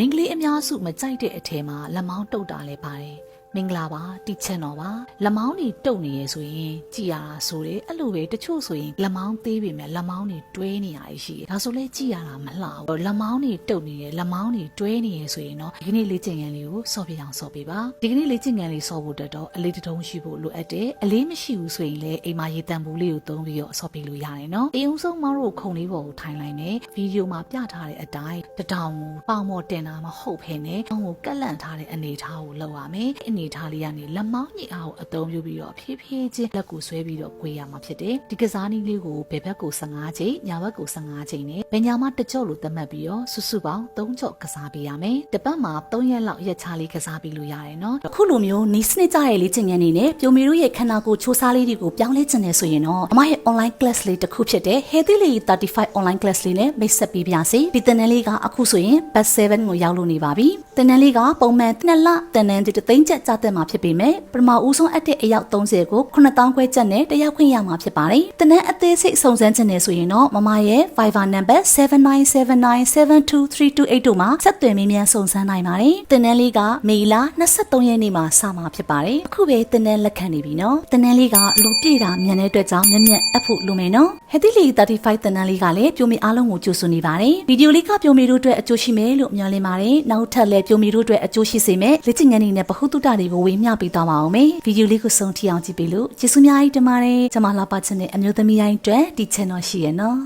မင်္ဂလေးအများစုမကြိုက်တဲ့အထက်မှာလက်မောင်းတုတ်တာလည်းပါတယ်မင်္ဂလာပါတီချန်တော်ပါလက်မောင်းတွေတုတ်နေရဆိုရင်ကြည်ရတာဆိုတယ်အဲ့လိုပဲတချို့ဆိုရင်လက်မောင်းသေးပေမဲ့လက်မောင်းတွေတွဲနေရရှိတယ်ဒါဆိုလဲကြည်ရတာမလှဘူးလက်မောင်းတွေတုတ်နေတယ်လက်မောင်းတွေတွဲနေရဆိုရင်တော့ဒီကနေ့လေ့ကျင့်ခန်းလေးကိုစော့ပြအောင်စော့ပေးပါဒီကနေ့လေ့ကျင့်ခန်းလေးစော့ဖို့တက်တော့အလေးတစ်ထုံးရှိဖို့လိုအပ်တယ်အလေးမရှိဘူးဆိုရင်လည်းအိမ်မှာရေတံပူလေးကိုသုံးပြီးတော့စော့ပေးလို့ရတယ်နော်အိမ်ဦးဆုံးမောင်းတို့ခုံလေးပေါ်ကိုထိုင်လိုက်မယ်ဗီဒီယိုမှာပြထားတဲ့အတိုင်းတထောင်ကိုပေါင်မော်တင်တာမဟုတ်ဘဲနဲ့ပေါင်ကိုကက်လန့်ထားတဲ့အနေထားကိုလုပ်ရမယ်အနေထားလေးကနေလက်မောင်းညှိအောင်အသုံးပြုပြီးတော့ဖြည်းဖြည်းချင်းလက်ကိုဆွဲပြီးတော့꿰ရမှာဖြစ်တယ်ဒီကစားနည်းလေးကိုဘယ်ဘက်ကို15ချိန်ညာဘက်ကို15ချိန်နဲ့ဘယ်ညာမှာတစ်ကြော့လို့သတ်မှတ်ပြီးတော့စုစုပေါင်း3ကြော့ကစားပေးရမယ်တစ်ပတ်မှာ3ရက်လောက်ရက်ချလေးကစားပေးလို့ရတယ်နော်အခုလိုမျိုးနီးစနစ်ကြရဲ့လေ့ကျင့်ခန်းနေနဲ့ပြိုမီတို့ရဲ့ခန္ဓာကိုယ်ချိုးစားလေးတွေကိုပြောင်းလဲခြင်းနဲ့ဆိုရင်တော့အမရဲ့ online class လေးတစ်ခုဖြစ်တဲ့ Healthy Lady 35 online class လေးနဲ့မိတ်ဆက်ပေးပါစေဒီသင်တန်းလေးကအခုဆိုရင် batch 7ကိုရောက်လို့နေပါပြီသင်တန်းလေးကပုံမှန်2လသင်တန်းတစ်သိန်းကျပ်ကြာတက်မှာဖြစ်ပေမဲ့ပထမဦးဆုံးအတဲ့အယောက်30ကို9000ခွဲကျပ်နဲ့တက်ရောက်ခွင့်ရမှာဖြစ်ပါတယ်သင်တန်းအသေးစိတ်စုံစမ်းခြင်းနဲ့ဆိုရင်တော့မမရဲ့ Viber number 7979723228တို့မှာဆက်သွယ်မေးမြန်းစုံစမ်းနိုင်ပါတယ်သင်တန်းလေးကမေလ23ရက်နေ့မှာစမှာဖြစ်ပါတယ်အခုပဲသင်တန်းလက်ခံနေပြီနော်သင်တန်းလေးကလူပြည့်တာမြန်တဲ့အတွက်ကြောင့်မြက်မြက်အပ်ဖို့လိုမယ်နော် Healthy Lady 35သင်တန်းလေးကလည်းပြိုမီအားလုံးကိုကြိုဆိုနေပါတယ်ဗီဒီယိုလေးကပြိုမီတို့အတွက်အကျိုးရှိမယ်လို့မျှော်လင့်ပါတယ်နောက်ထပ်လည်းပြိုမီတို့အတွက်အကျိုးရှိစေမယ်လေ့ကျင့်ခန်းတွေနဲ့ဗဟုသုတတွေကိုဝေမျှပေးသွားပါအောင်မယ်ဗီဒီယိုလေးကိုဆုံးထိအောင်ကြည့်ပေးလို့ကျေးဇူးများကြီးတင်ပါတယ်ကျွန်မလာပါချင်တဲ့အမျိုးသမီးတိုင်းအတွက်ဒီ channel ရှိရနော်